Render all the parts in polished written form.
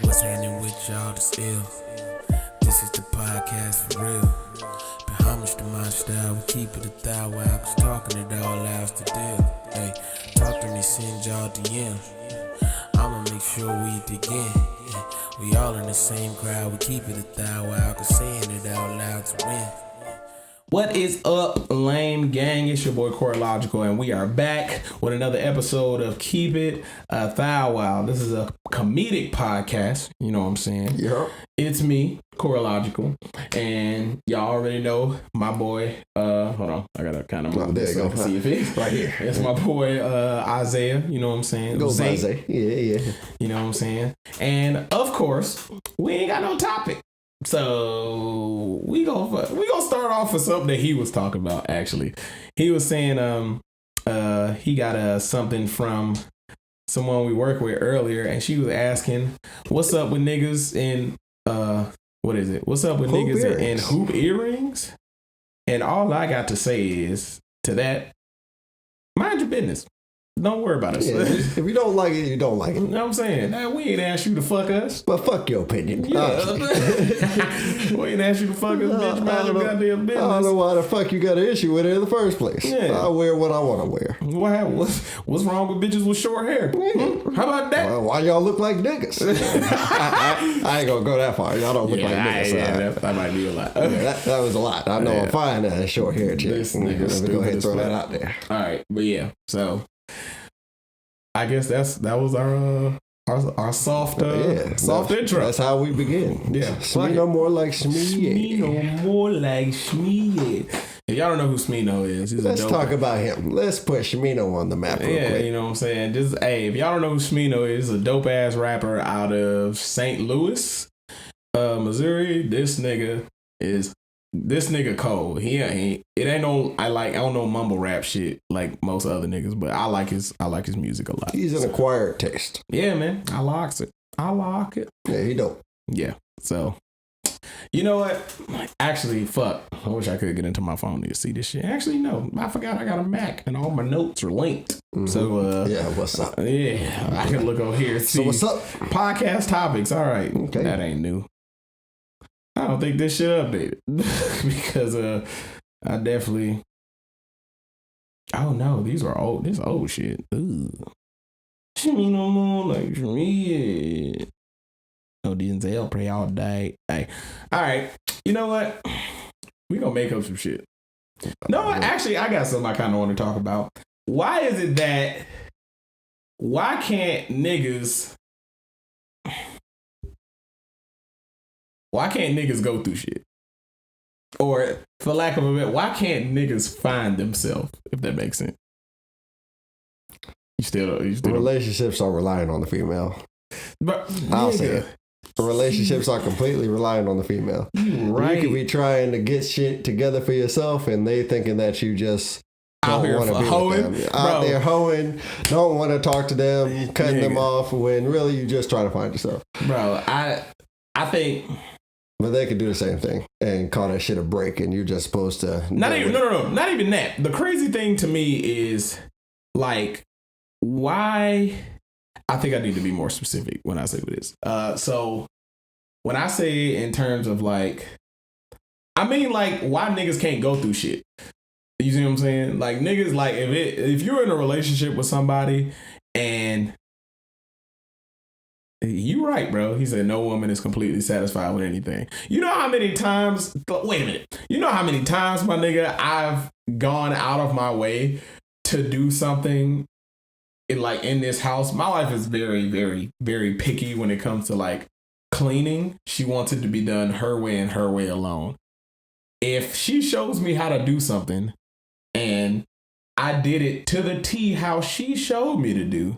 What's happening with y'all to still? This is the podcast for real. Pay homage to my style, we keep it a ThouWow, cause talking it all allows the deal. Hey, talk to me, send y'all DM. I'ma make sure we dig in. We all in the same crowd, we keep it a ThouWow, cause saying it out loud to win. What is up, lame gang? It's your boy Corrillogical, and we are back with another episode of Keep It ThouWow. This is a comedic podcast, you know what I'm saying? Yeah. It's me, Corrillogical, and y'all already know my boy, hold on, I gotta kind of move this so I can see if it's right here. It's my boy, Isaiah, you know what I'm saying? Go Isaiah. Yeah. You know what I'm saying? And of course, we ain't got no topic. So we gonna start off with something that he was talking about. Actually, he was saying he got something from someone we work with earlier, and she was asking, "What's up with niggas in what is it? What's up with Hoop niggas in earrings. hoop earrings?" And all I got to say is to that, mind your business. Don't worry about us. Yeah, if you don't like it, you don't like it. You know what I'm saying? Now, we ain't asked you to fuck us. But fuck your opinion. Yeah. We ain't asked you to fuck us, bitch. Mind your goddamn business. I don't know why the fuck you got an issue with it in the first place. Yeah. I wear what I want to wear. What's wrong with bitches with short hair? How about that? Well, why y'all look like niggas? I ain't gonna go that far. Y'all don't look like niggas. That might be a lot. That was a lot. I know I'm fine at short hair chick. This Let nigga's me go ahead stupid and throw as that fuck. out there. All right, but yeah, so I guess that was our soft intro. That's how we begin. Yeah. Smee no more like Smee. No more like Shmee. If y'all don't know who Smino is, he's Let's a dope. talk about him. Let's put Shmino on the map real Yeah, quick. you know what I'm saying? Just if y'all don't know who Smino is, a dope ass rapper out of St. Louis, Missouri. This nigga cold. I don't know mumble rap shit like most other niggas, but I like his music a lot. He's an acquired taste. Yeah, man. I like it. Yeah, he dope. Yeah. So you know what? Actually, fuck. I wish I could get into my phone to see this shit. Actually, no. I forgot I got a Mac and all my notes are linked. Mhm. So yeah, what's up? Yeah, I can look over here and see. So what's up? Podcast topics. All right. Okay. That ain't new. I don't think this shit updated because I definitely. Oh no, these are old. This old shit. Ooh. Shimmy no more like me. No Denzel pray all day. Hey, all right. You know what? We gonna make up some shit. No, actually, I got something I kind of want to talk about. Why is it that? Why can't niggas? Why can't niggas go through shit? Or, for lack of a better, why can't niggas find themselves? If that makes sense. You still Relationships are relying on the female. But I'll say it. Relationships are completely relying on the female. Right. You could be trying to get shit together for yourself, and they thinking that you just Out don't here want to for be hoeing? with them. Bro. Out there hoeing, don't want to talk to them, cutting them Nigga. off when really you just trying to find yourself. Bro, I think But they could do the same thing and call that shit a break, and you're just supposed to not even that. The crazy thing to me is like why I think I need to be more specific when I say this. So when I say in terms of like, I mean like why niggas can't go through shit. You see what I'm saying? Like niggas, like if you're in a relationship with somebody and you right, bro. He said no woman is completely satisfied with anything. You know how many times? Wait a minute. You know how many times, my nigga, I've gone out of my way to do something in this house. My wife is very, very, very picky when it comes to like cleaning. She wants it to be done her way and her way alone. If she shows me how to do something and I did it to the T how she showed me to do,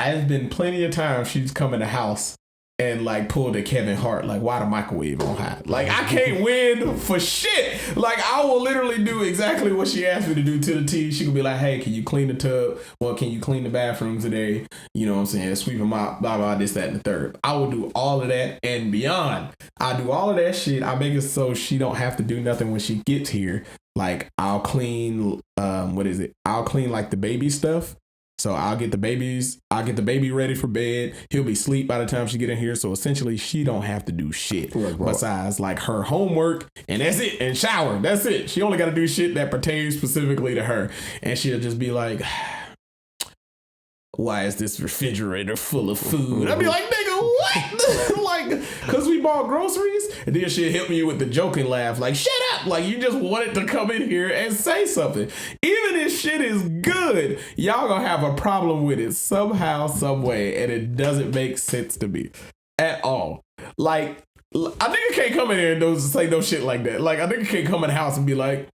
I've been plenty of times she's come in the house and like pulled a Kevin Hart, like why the microwave on high? Like I can't win for shit. Like I will literally do exactly what she asked me to do to the T. She could be like, hey, can you clean the tub? Well, can you clean the bathroom today? You know what I'm saying? Sweep them out, blah, blah, this, that, and the third. I will do all of that and beyond. I do all of that shit. I make it so she don't have to do nothing when she gets here. Like I'll clean, I'll clean like the baby stuff. So I'll get the baby ready for bed. He'll be asleep by the time she get in here. So essentially she don't have to do shit besides like her homework, and that's it, and shower. That's it. She only got to do shit that pertains specifically to her. And she'll just be like, why is this refrigerator full of food? I'd be like, nigga, what? Like, cause we bought groceries, and then she'll hit me with the joking laugh, like, shut up. Like, you just wanted to come in here and say something. Even if shit is good, y'all gonna have a problem with it somehow, some way, and it doesn't make sense to me at all. Like, I think I can't come in here and say no shit like that. Like, I think I can't come in the house and be like,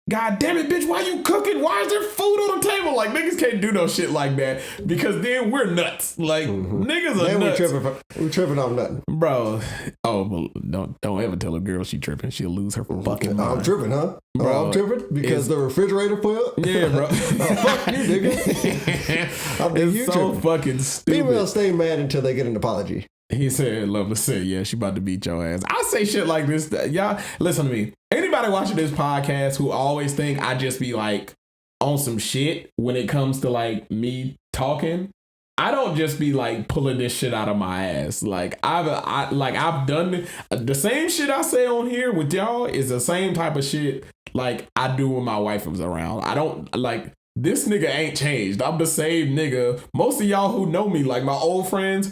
God damn it, bitch, why you cooking? Why is there food on the table? Like, niggas can't do no shit like that because then we're nuts. Like, niggas are nuts. We tripping on nothing. Bro, well, don't ever tell a girl she tripping. She'll lose her fucking mind. I'm tripping, huh? Bro, I'm tripping because the refrigerator failed? Yeah, bro. Fuck you, nigga. It's so fucking stupid. Females stay mad until they get an apology. He said, Lovely said, yeah, she about to beat your ass. I say shit like this. Y'all, listen to me. Anybody watching this podcast who always think I just be like on some shit when it comes to like me talking, I don't just be like pulling this shit out of my ass. Like I've done the same shit I say on here with y'all is the same type of shit like I do when my wife was around. I don't like this nigga ain't changed. I'm the same nigga. Most of y'all who know me, like my old friends,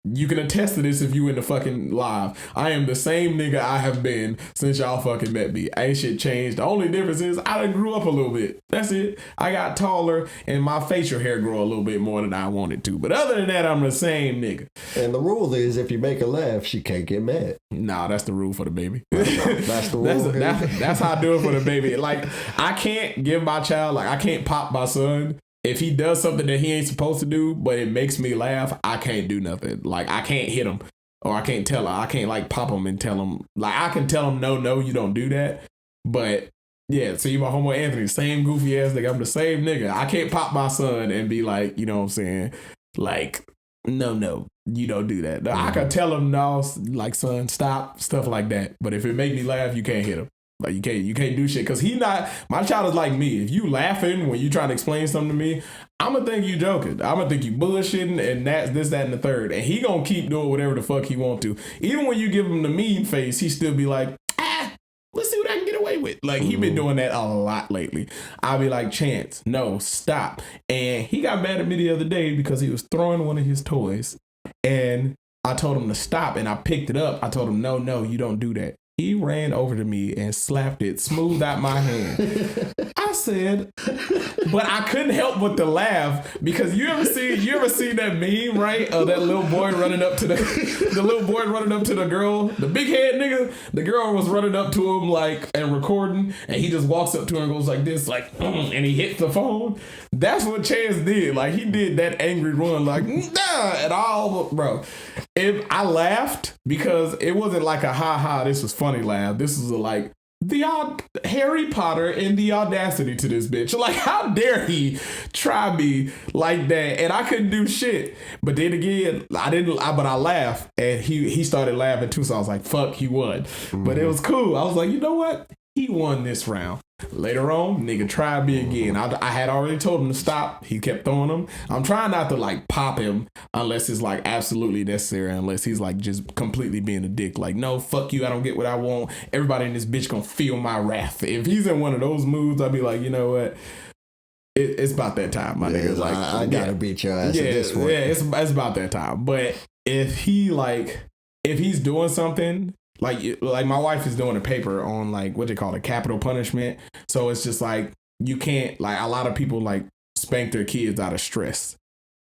you can attest to this if you in the fucking live. I am the same nigga I have been since y'all fucking met me. Ain't shit changed. The only difference is I done grew up a little bit. That's it. I got taller and my facial hair grew a little bit more than I wanted to. But other than that, I'm the same nigga. And the rule is if you make her laugh, she can't get mad. Nah, that's the rule for the baby. That's the rule. That's how I do it for the baby. Like, I can't give my child, like, I can't pop my son. If he does something that he ain't supposed to do, but it makes me laugh, I can't do nothing. Like, I can't hit him or I can't tell her. I can't like pop him and tell him. Like, I can tell him, no, you don't do that. But yeah, see my homeboy Anthony, same goofy ass nigga. I'm the same nigga. I can't pop my son and be like, you know what I'm saying? Like, no, you don't do that. I can tell him, no, like, son, stop, stuff like that. But if it make me laugh, you can't hit him. Like, you can't do shit because my child is like me. If you laughing when you trying to explain something to me, I'm gonna think you joking. I'm gonna think you bullshitting and that's this, that, and the third. And he gonna keep doing whatever the fuck he want to. Even when you give him the mean face, he still be like, let's see what I can get away with. Like, he been doing that a lot lately. I'll be like, Chance, no, stop. And he got mad at me the other day because he was throwing one of his toys and I told him to stop and I picked it up. I told him, no, you don't do that. He ran over to me and slapped it smooth out my hand. I said, but I couldn't help but to laugh because you ever see that meme, right? Of that little boy running up to the little boy running up to the girl, the big head nigga. The girl was running up to him like and recording, and he just walks up to her and goes like this, like, and he hits the phone. That's what Chance did. Like, he did that angry run, like, nah, and all, bro. If I laughed because it wasn't like a ha, this was funny laugh. This was like Harry Potter and the audacity to this bitch. Like, how dare he try me like that? And I couldn't do shit. But then again, but I laughed and he started laughing too. So I was like, fuck, he won. But it was cool. I was like, you know what? He won this round. Later on, nigga tried me again. I had already told him to stop. He kept throwing them. I'm trying not to like pop him unless it's like absolutely necessary, unless he's like just completely being a dick. Like, no, fuck you, I don't get what I want. Everybody in this bitch gonna feel my wrath. If he's in one of those moods, I'd be like, you know what? It's about that time, my nigga. Like, I gotta beat your ass at this point. Yeah, it's about that time. But if he's doing something, like my wife is doing a paper on like what they call it, capital punishment. So it's just like you can't, like, a lot of people like spank their kids out of stress.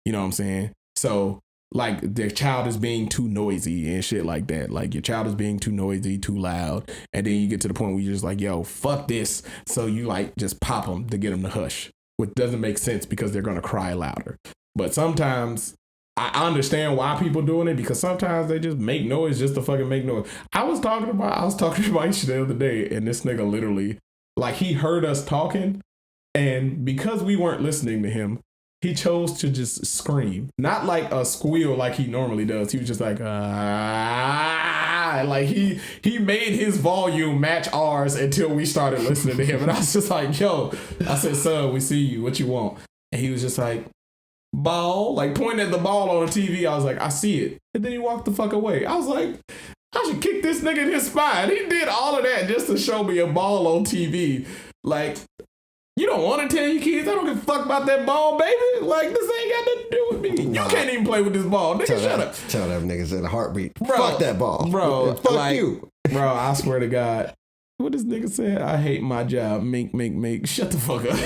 You know what I'm saying? So like their child is being too noisy and shit like that. Like your child is being too noisy, too loud. And then you get to the point where you're just like, yo, fuck this. So you like just pop them to get them to hush, which doesn't make sense because they're going to cry louder. But sometimes I understand why people doing it because sometimes they just make noise just to fucking make noise. I was talking to Aisha the other day and this nigga literally, like, he heard us talking and because we weren't listening to him, he chose to just scream. Not like a squeal like he normally does. He was just like, like he made his volume match ours until we started listening to him. And I was just like, yo, I said, son, we see you. What you want? And he was just like, ball, like pointing at the ball on the TV. I was like, I see it. And then he walked the fuck away. I was like, I should kick this nigga in his spine. He did all of that just to show me a ball on TV. Like, you don't want to tell your kids, I don't give a fuck about that ball, baby. Like, this ain't got nothing to do with me. You can't even play with this ball. Nigga, shut up. Tell them niggas in a heartbeat. Bro, fuck that ball. Bro. Fuck like, you. Bro, I swear to God. What this nigga said? I hate my job. Mink. Shut the fuck up.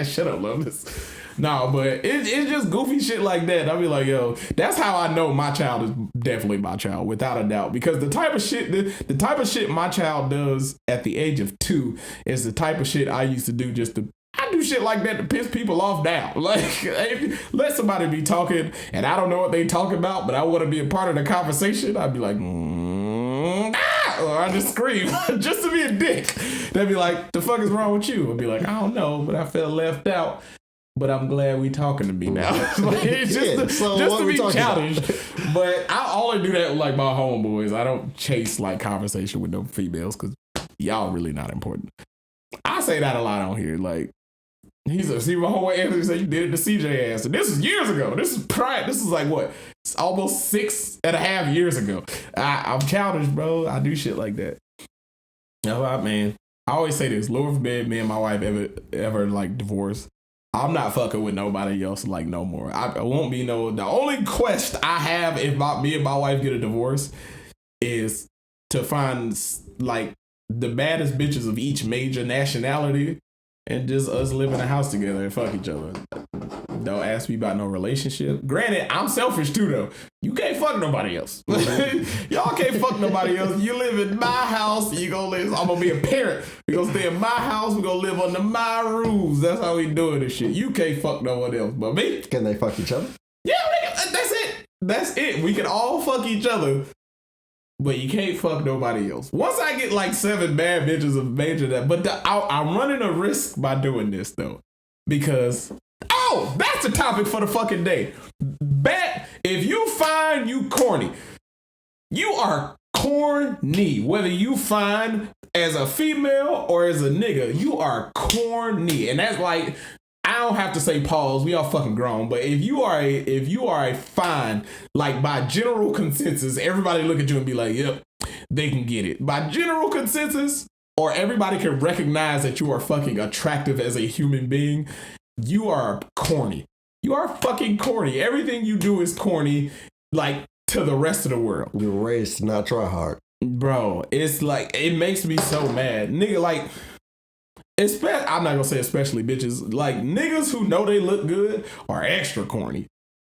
Shut up, Lotus. No, but it's just goofy shit like that. I'll be like, yo, that's how I know my child is definitely my child, without a doubt. Because the type of shit my child does at the age of 2 is the type of shit I used to do I do shit like that to piss people off now. Like, let somebody be talking and I don't know what they talking about, but I want to be a part of the conversation. I'd be like, or I just scream just to be a dick. They'd be like, the fuck is wrong with you? I'd be like, I don't know, but I felt left out. But I'm glad we talking to me now. Like, it's just to be challenged. But I only do that with like my homeboys. I don't chase like conversation with no females because y'all really not important. I say that a lot on here. Like, see my homeboy Anthony said you did it to CJ ass. And this is years ago. This is like what? It's almost 6.5 years ago. I'm childish, bro. I do shit like that. Man. I always say this. Lord forbid me and my wife ever like divorce. I'm not fucking with nobody else like no more. I won't be the only quest I have if me and my wife get a divorce is to find like the baddest bitches of each major nationality and just us live in a house together and fuck each other. Don't ask me about no relationship. Granted, I'm selfish too though. You can't fuck nobody else. Y'all can't fuck nobody else. You live in my house. I'm gonna be a parent. We gonna stay in my house. We gonna live under my rules. That's how we doing this shit. You can't fuck no one else but me. Can they fuck each other? Yeah, that's it. We can all fuck each other. But you can't fuck nobody else. Once I get like 7 bad bitches of major that, but I'm running a risk by doing this though, because that's the topic for the fucking day. Bet if you find you corny, you are corny. Whether you find as a female or as a nigga, you are corny, and that's like. I don't have to say pause. We all fucking grown. But if you are a fine, like by general consensus, everybody look at you and be like, yep, they can get it. By general consensus, or everybody can recognize that you are fucking attractive as a human being, you are corny. You are fucking corny. Everything you do is corny, like to the rest of the world. You're raised to not try hard. Bro, it's like, it makes me so mad. Nigga, like... I'm not gonna say especially bitches. Like niggas who know they look good are extra corny.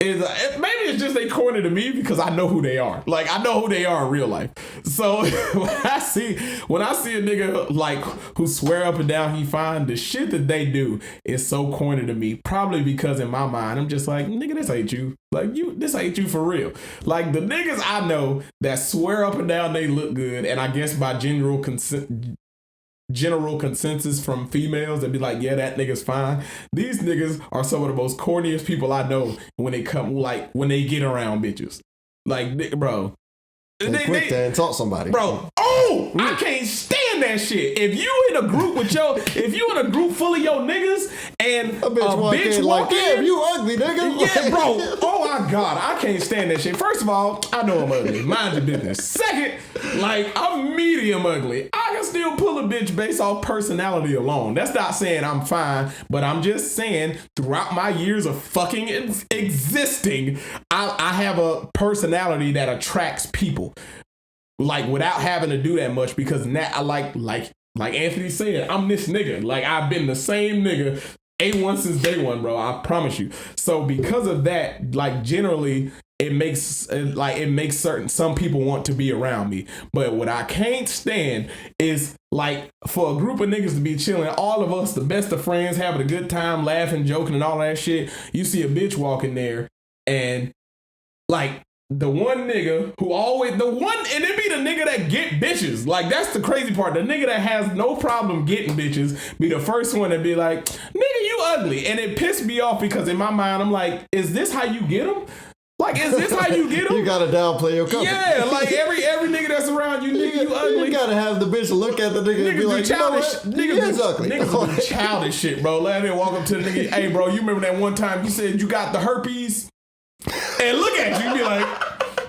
Maybe it's just they corny to me because I know who they are. Like I know who they are in real life. So when I see a nigga like who swear up and down he fine, the shit that they do is so corny to me. Probably because in my mind I'm just like, nigga, this ain't you. Like this ain't you for real. Like the niggas I know that swear up and down they look good, and I guess by general consensus from females that be like, yeah, that nigga's fine. These niggas are some of the most corniest people I know when they get around bitches. Like, bro. They quick to insult somebody. Bro, I can't stand that shit. If you in a group full of your niggas and a bitch walk in, damn, you ugly, nigga. Yeah, bro. Oh my God, I can't stand that shit. First of all, I know I'm ugly. Mind your business. Second, like I'm medium ugly. I can still pull a bitch based off personality alone. That's not saying I'm fine, but I'm just saying throughout my years of fucking existing, I have a personality that attracts people. Like without having to do that much, because now I like Anthony said, I'm this nigga. Like I've been the same nigga A1 since day one, bro. I promise you. So because of that, like generally it makes some people want to be around me. But what I can't stand is like for a group of niggas to be chilling, all of us, the best of friends, having a good time, laughing, joking, and all that shit. You see a bitch walk in there and like the one nigga who and it be the nigga that get bitches. Like, that's the crazy part. The nigga that has no problem getting bitches be the first one to be like, nigga, you ugly. And it pissed me off because in my mind, I'm like, is this how you get them? Like, is this how you get them? You gotta downplay your company. Yeah, like every nigga that's around you, nigga, you ugly. You gotta have the bitch look at the nigga and be like, childish. Niggas ugly. Niggas do childish shit, bro. Let me walk up to the nigga. Hey, bro, you remember that one time you said you got the herpes? And look at you, be like,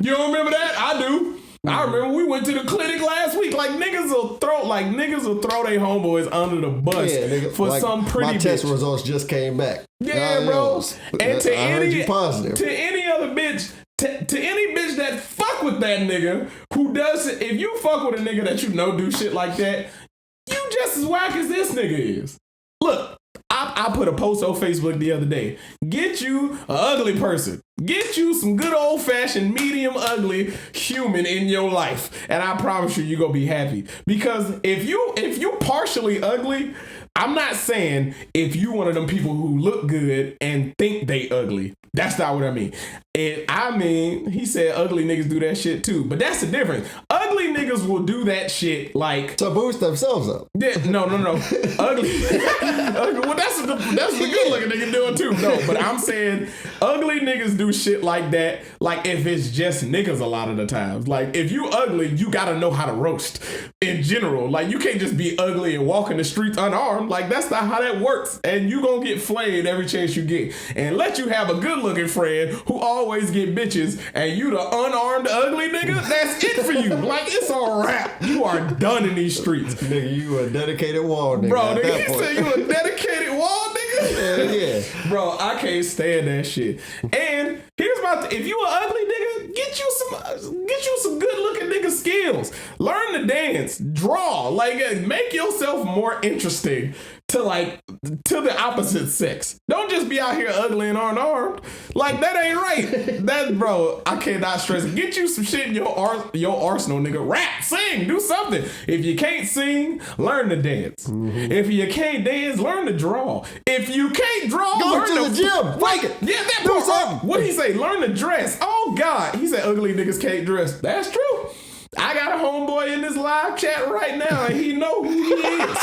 you don't remember that? I do. I remember we went to the clinic last week. Like niggas will throw their homeboys under the bus for like, some pretty. My test results just came back. Yeah, bro. And to any other bitch, to any bitch that fuck with that nigga who does it, if you fuck with a nigga that you know do shit like that, you just as whack as this nigga is. Look, I put a post on Facebook the other day. Get you an ugly person. Get you some good old-fashioned medium ugly human in your life. And I promise you're going to be happy. Because if you partially ugly, I'm not saying if you one of them people who look good and think they ugly. That's not what I mean. He said ugly niggas do that shit too. But that's the difference. Ugly niggas will do that shit like to boost themselves up. Yeah, no. Ugly. Well, that's the good looking nigga doing too. No, but I'm saying ugly niggas do shit like that. Like if it's just niggas a lot of the times. Like if you ugly, you gotta know how to roast in general. Like you can't just be ugly and walk in the streets unarmed. Like that's not how that works. And you gonna get flayed every chance you get. And let you have a good looking friend who always get bitches and you the unarmed ugly nigga, that's it for you. Like it's a wrap. You are done in these streets. Nigga, you a dedicated wall nigga. Bro, nigga, he said you a dedicated wall nigga? Yeah. Bro, I can't stand that shit. And here's if you an ugly nigga, get you some good looking nigga skills. Learn to dance, draw, like make yourself more interesting to the opposite sex. Don't just be out here ugly and unarmed. Like that ain't right. That bro, I cannot stress it. Get you some shit in your arsenal, nigga. Rap, sing, do something. If you can't sing, learn to dance. Mm-hmm. If you can't dance, learn to draw. If you can't draw, go to the gym. Like it. Yeah, that do something. What he say? Learn to dress. Oh God, he said ugly niggas can't dress. That's true. I got a homeboy in this live chat right now, and he know who he is.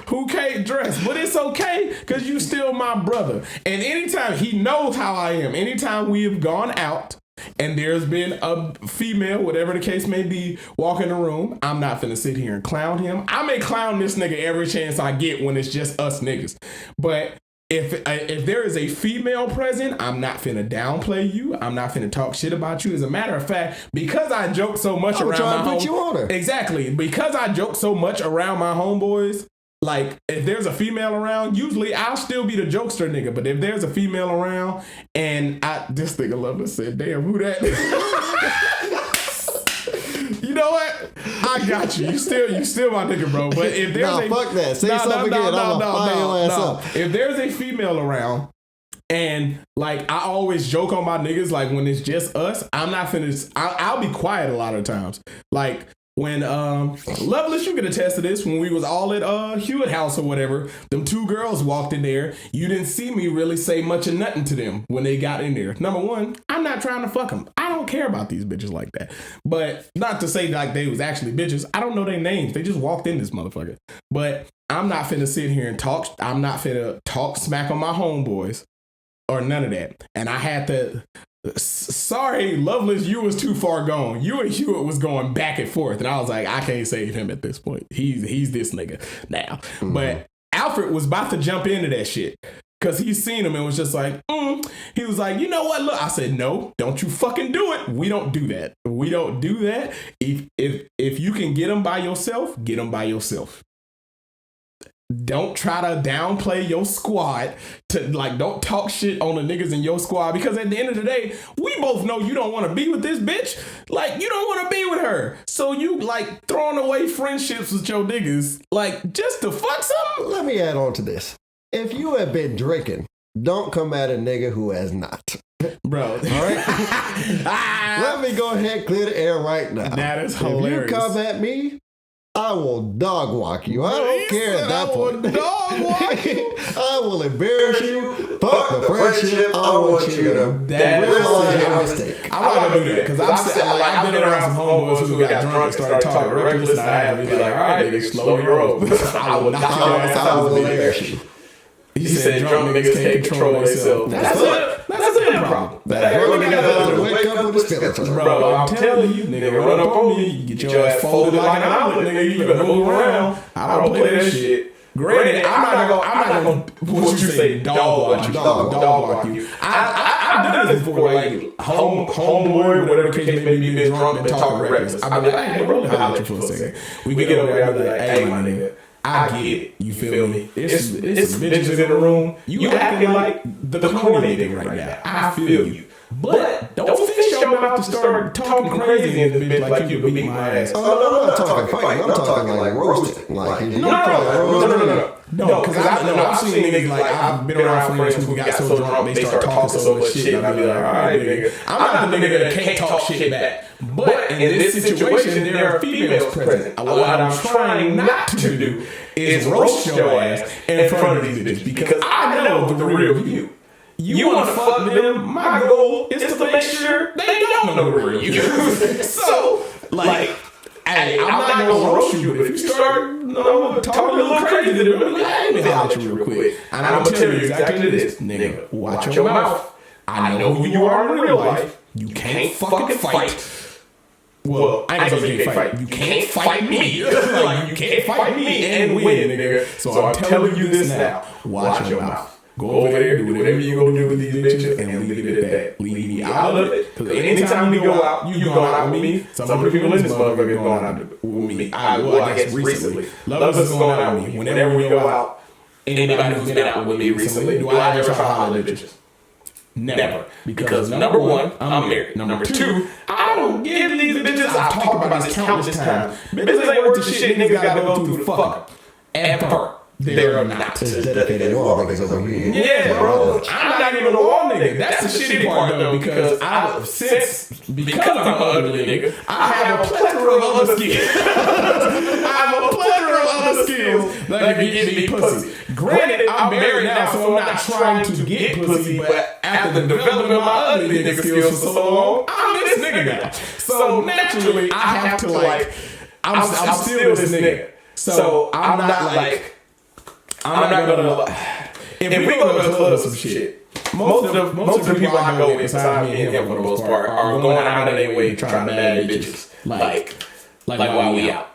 Who can't dress, but it's okay because you still my brother. And anytime he knows how I am, anytime we have gone out and there's been a female, whatever the case may be, walk in the room, I'm not finna sit here and clown him. I may clown this nigga every chance I get when it's just us niggas. But if there is a female present, I'm not finna downplay you. I'm not finna talk shit about you. As a matter of fact, because I joke so much around my put you on her. Exactly. Because I joke so much around my homeboys. Like, if there's a female around, usually I'll still be the jokester nigga. But if there's a female around, and this nigga love to say, damn, who that? You know what? I got you. You still my nigga, bro. But if there's fuck that. Say something again. I'm gonna fire your ass up. If there's a female around, and like I always joke on my niggas, like when it's just us, I'm not finna. I'll be quiet a lot of times. Like. When Loveless, you can attest to this, when we was all at Hewitt House or whatever, them two girls walked in there. You didn't see me really say much of nothing to them when they got in there. Number one, I'm not trying to fuck them. I don't care about these bitches like that. But not to say like they was actually bitches. I don't know their names. They just walked in this motherfucker. But I'm not finna sit here and talk. I'm not finna talk smack on my homeboys or none of that. And I had to... Sorry, Loveless, you was too far gone. You and Hewitt was going back and forth, and I was like, I can't save him at this point. He's this nigga now. Mm-hmm. But Alfred was about to jump into that shit because he seen him and was just like, He was like, you know what? Look, I said, no, don't you fucking do it. We don't do that. We don't do that. If you can get him by yourself, get him by yourself. Don't try to downplay your squad don't talk shit on the niggas in your squad, because at the end of the day, we both know you don't want to be with this bitch. Like, you don't want to be with her. So you like throwing away friendships with your niggas, like just to fuck something? Let me add on to this. If you have been drinking, don't come at a nigga who has not. Bro. All right? Let me go ahead and clear the air right now. That is hilarious. If you come at me, I will dog walk you. I don't care at that point. Dog walk you. I will embarrass you. Fuck the friendship. I want you to realize your mistake. I'm not gonna do that because I've been around some homeboys who got drunk and started talking reckless, and I have to be like, all right, nigga, slow your roll. I will knock your ass out. I will embarrass you. He said drunk niggas can't control themselves. That's a problem. Drunk niggas with his feelings. Bro, I'm telling you, nigga, run up on me, get your ass folded like an omelet, nigga. You better move around. I don't play that shit. Granted, I'm not gonna what you say, dog walk you. I've done this before, like homeboy, whatever the case may be, been drunk and talking reckless. I'm like, hey, bro, let me holler at you for a second. We get over there, I be like, hey, my nigga, I get it. You feel me? It's bitches in the room. You acting like the corny nigga right now. I feel you. But don't fix your mouth to start talking crazy in this bitch like you could beat my ass. Oh, no, I'm not talking fighting. I'm talking like roasting. Like, no, because I've seen niggas like, I've been around friends who got so drunk they start talking so much shit. And I be like, all right, nigga. I'm not the nigga that can't talk shit back. But in this situation, there are females present. What I'm trying not to do is roast your ass in front of these bitches because I know the real you. You want to fuck them? My goal is to make sure they don't know the real you. So, like, hey, I'm not gonna roast you, but if you start talking a little crazy to them, let me holler at you real quick. And I'm gonna tell you exactly this, nigga. Watch your mouth. I know who you are in real life. You can't fucking fight. Well, I ain't gonna say you can't fight. You can't fight me. Like, you can't fight me and win, nigga. So I'm telling you this now. Watch your mouth. Go over there, do whatever you gonna do with these bitches, and leave it at that. Leave me out of it. Because anytime we go out, you going out with me. Some of the people in this motherfucker going out with me. I guess recently. Love is going out with me. Whenever we go out, anybody who's been out with me recently, do I ever try to holler at bitches? Never. Because number one, I'm married. Number two, I don't give these bitches. I've talked about this countless times. Bitches ain't worth the shit niggas gotta go through to fuck ever. They're not. It's dedicated wall niggas over here. Yeah, bro. I'm not even a wall nigga. That's the shitty part though, because because I'm an ugly nigga, I have a plethora of other skills. I have a plethora of other skills that can get me pussy. Granted, I'm married now, so I'm not trying to get pussy, but after developing my ugly nigga skills for so long, I'm this nigga now. So naturally, I have to like, I'm still this nigga. So I'm not like, I'm not gonna. If we go to the club or some shit, most of the people I go with, besides me and him for the most part, are going out of their way trying to bag bitches. Like while we out.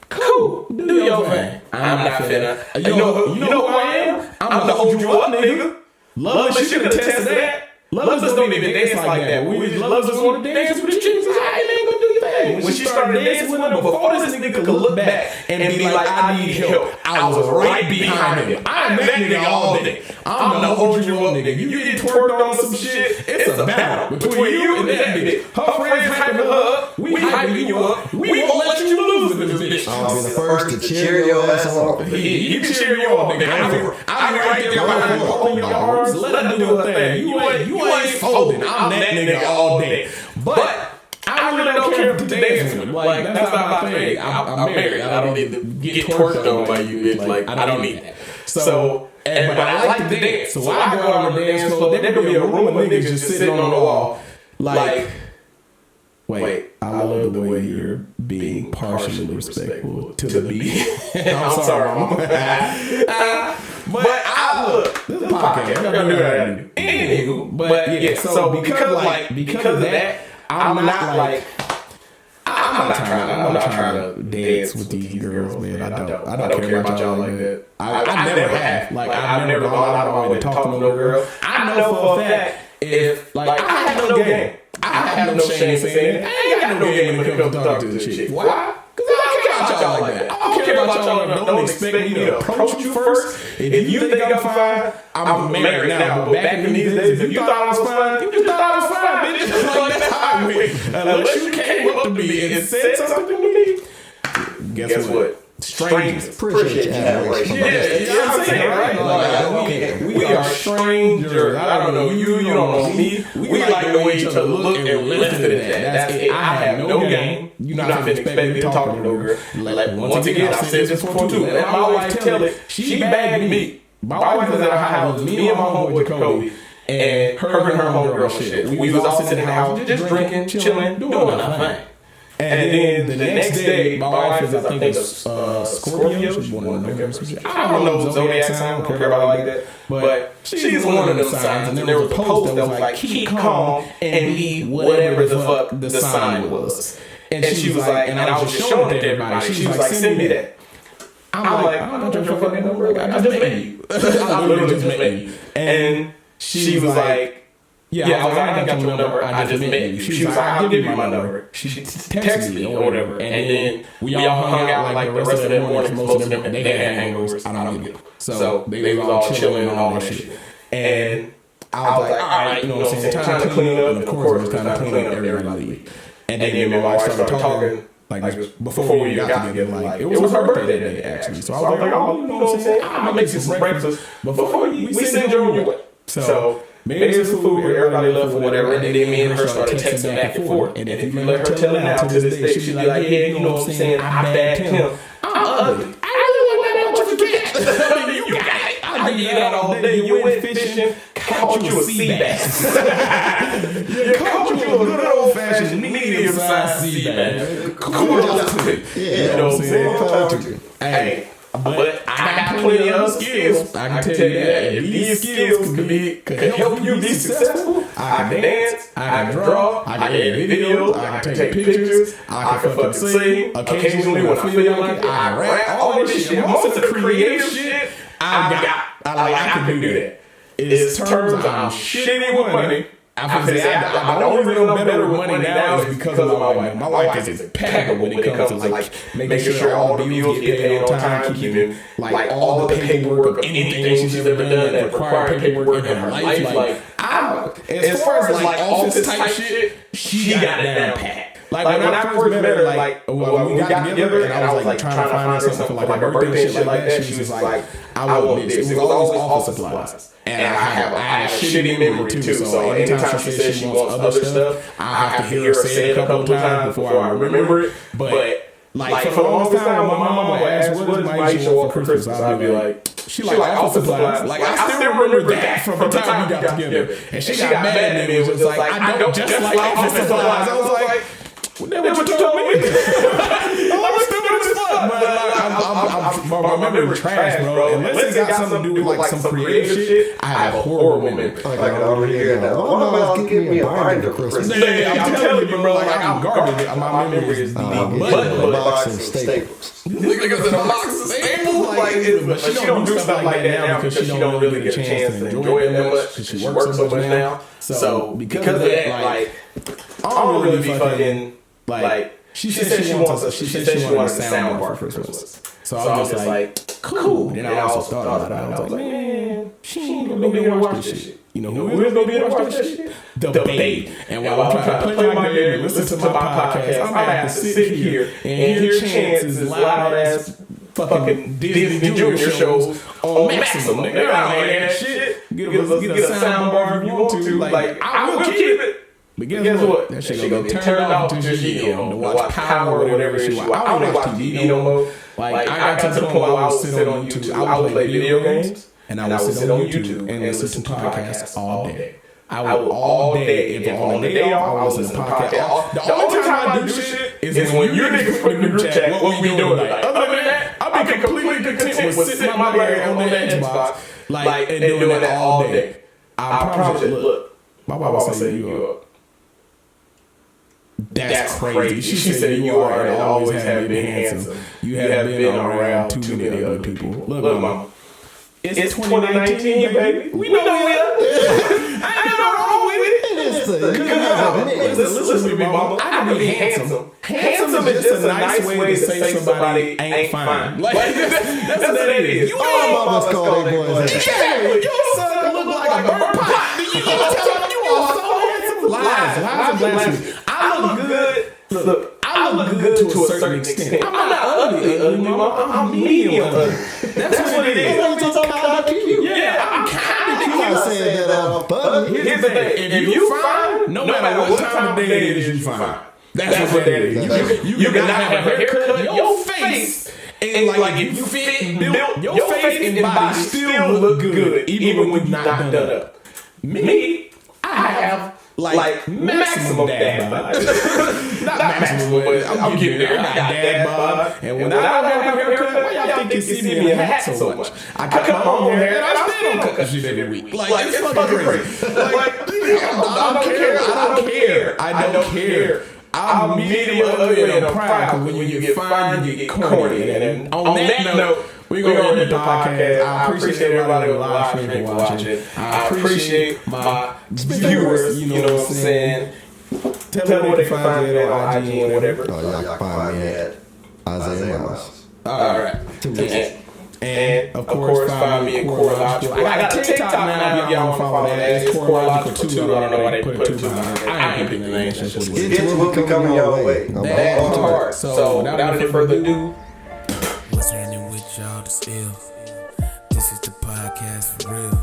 Cool, do your thing. I'm not finna. You know who I am? I'm the hold you up nigga. Love should attest to that. Love just don't even dance like that. Love just want to dance with the chicks. I ain't gonna do your thing. When she started dancing with him, before this nigga could look back and be like, I need help, I was right behind him. I'm that nigga all day. I'm the hold you up nigga. You get twerked on some shit, it's a battle between you and that bitch. Her friends hyping her up, we hyping you up. We won't let you lose in this bitch. I'll be the first to cheer your ass on. You can cheer you on, nigga. I'll be right there behind you, holding your arms, let her do her thing. You ain't folding. I'm that nigga all day. But I really don't care to dance with him. Like, that's not my thing. I'm married. I don't need to get twerked on by you, bitch. Like, I don't need that. So, but I like to dance. So I go on the dance floor. There could be a room of niggas just sitting on the wall. Like, wait, I love the way you're being partially respectful to the beat. I'm sorry, mama. But I look, this is a podcast. I'm gonna do that. Anywho, but yeah. So because of that, I'm not trying to dance with these girls, man. I don't care about y'all like that. I never have. Like, I've never gone out of my way to talk to no girl. I know for a fact if I have no game. I have no shame in saying it. I ain't got no game when it comes to talking to the chick. Why? Because I don't care about y'all like that. I don't care about y'all enough. Don't expect me to approach you first. If you think I'm fine, I'm married now. But back in these days, if you thought I was fine, you just thought I was fine, bitch. Like, that's how I went. Unless you came up to me and said something to me, guess what? Strangers. Appreciate you. Yeah, you know what I'm saying, right? Like, we are strangers. I don't know you, you don't know me. We like the way each other look and listen to that. That's it. I have no game. You're not finna expect me to talk to no girl. Like, once again, I've said this before too. And my wife tell it, she bagged me. My wife was at our house, me and my homeboy Kobe, and her homegirl shit. We was all sitting in the house, just drinking, chilling, doing our thing. And then the next day, my wife is, I think, a Scorpio. She's born in November. I don't know zodiac sign. I don't care about like that. But she's one of them signs. And there was a post that was like, keep calm and be whatever the fuck the sign was. And she was like, and I was just showing it to everybody. She was like, send me that. I'm like, I don't know your fucking number. I just met you. I literally just met you. And she was like, yeah, I was like, I got your number. I just met you. She was like, I'll give you my number. She texted me or whatever. And then we all hung out like the rest of that morning. Most of them, they had hangovers. I don't get it. So they was all chilling and all that shit. And I was like, all right, you know what I'm saying? Time to clean up. And of course, it was time to clean up everybody leave. And then my wife started talking. Like before we got together, like it was her birthday day actually. So I was like, oh, you know what I'm saying? I'll make you some breakfast before we send you on your way. So maybe some food everybody left or whatever, and then me and her started texting back and forth. And if you let her tell it now to this day, she'd be like, yeah, you know what I'm saying? I bagged him. I'm ugly. I really want that much forget. You got it. I did that all day. You went fishing, caught you a sea bass. You caught you a good old fashioned medium-sized sea bass. Cool. You know what I'm saying? Hey, but I got plenty of other skills. I can tell you that. If these skills could help you be successful, I can dance, I can draw, I can edit videos, I can take pictures, I can fucking sing. Occasionally when I feel like it, I can rap. All this shit. Most of the creative shit, I can do that. It's terms I'm shitty with money. I don't even know better with money now is because of my wife. My wife is impeccable when it comes to like making sure all the bills get paid on time, keeping like all the paperwork of anything she's ever done that required paperwork in her life. Like, as far as like office type shit, she got it down pat. Like when I first met her, like when we got together and I was like trying to find her something for like her birthday and shit like that, she was like, I want this. It was always office supplies. And I have a shitty memory too, so anytime she says she wants other stuff, I have to hear her say it a couple times before I remember it. But like for the longest time, my mama would ask, what does Mike show up for Christmas? I'd be like, she like office supplies. Like I still remember that from the time we got together. And she got mad at me. It was just like, I don't just like office supplies. I was like, well, what you told me? I was stupid as fuck. But my memory trash, bro. Unless it got something to do with like some creative shit, I have a horrible memory. Like I already hear that. Mama, give me a binder for Christmas. I'm telling you, bro. Like I'm garbage. My memory is but box and staples. Niggas in a box of staples. But she don't do stuff like that now because she don't really get a chance to enjoy it that much because she works so much now. So because of that, like I don't really be fucking. Like she said she wanted a soundbar for Christmas. So I was just like, cool. And I also thought about it. I was like, man, she ain't gonna be able to watch this shit. You know who is gonna be able to watch this shit? The babe. And while I'm trying to play my game and listen to my podcast, I'm gonna have to sit here and hear Chance's loud ass fucking Disney Junior shows on Maximum. Nigga, I don't hear that shit. Get a soundbar if you want to. Like I will keep it. But guess what? That shit gonna get turned off until she get home to watch Power or whatever she watch. I don't watch TV no more. Like I got to the point where I would sit on YouTube. I would play video games and I would sit on YouTube and listen to podcasts all day. I would all day. If on the day off, I would listen to podcasts. The only time I do shit is when you niggas put in the group chat what we doing. Like other than that, I'll be completely content with sitting my bed on that Xbox like and doing that all day. I promise you. Look, my Bible say you up. That's crazy. She said you are and always have been handsome. You have been around too many other people. Look, mama. It's 2019, baby. We know we are. I ain't no wrong with it. Listen to me, mama. I can be handsome. Handsome is just a nice way to say somebody ain't fine. Like, that's what that is. You all mamas call their boys. Exactly. Your son look like a burnt pot. You tell you are so handsome. Lies and blasphemy. I look good. Look, I look good to a certain extent. I'm not ugly, mama. I'm medium ugly. That's what it is. You're talking about cute. Yeah, I'm kind of cute. I said that I'm ugly. Here's the thing. If you fine, no matter what time of day it is, you fine. That's what that is. You cannot have a haircut. Your face, and like if you fit and built, your face and body still look good, even when you're not done up. Me, I have like maximum dad bod. Not maximum, but I'm getting there. I got dad bod. And when I don't have a haircut, why y'all think you see me in a hat so much? I cut my own hair and I still don't cut shit every week. Like it's fucking crazy. I don't care. I'm medium ugly and I'm proud. When you get fine, you get corny. And on that note, we're going to end the podcast. I appreciate everybody on the live stream for watching. I appreciate my viewers, you know what I'm saying. Tell them where they can find me on IG and whatever. Y'all can find me at Isaiah Miles. All right. And of course, find me at Corrillogical. I got a TikTok now. If y'all want to follow that, it's Corrillogical 2. I don't know why they put 2 behind it. I ain't pick the name. It will be coming your way. That hard. So, without any further ado, what's happening with y'all to still? This is the podcast for real.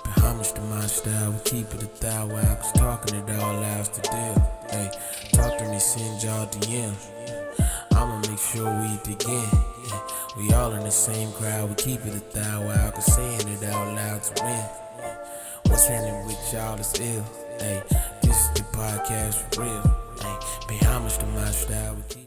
Pay homage to my style, we keep it a ThouWow, cause talking it all allows the deal. Hey, talk to me, send y'all DM. I'ma make sure we eat again. Yeah, we all in the same crowd, we keep it a ThouWow, cause saying it out loud to win. What's happening with y'all to still? Hey, this is the podcast for real. Hey, pay homage to my style, we keep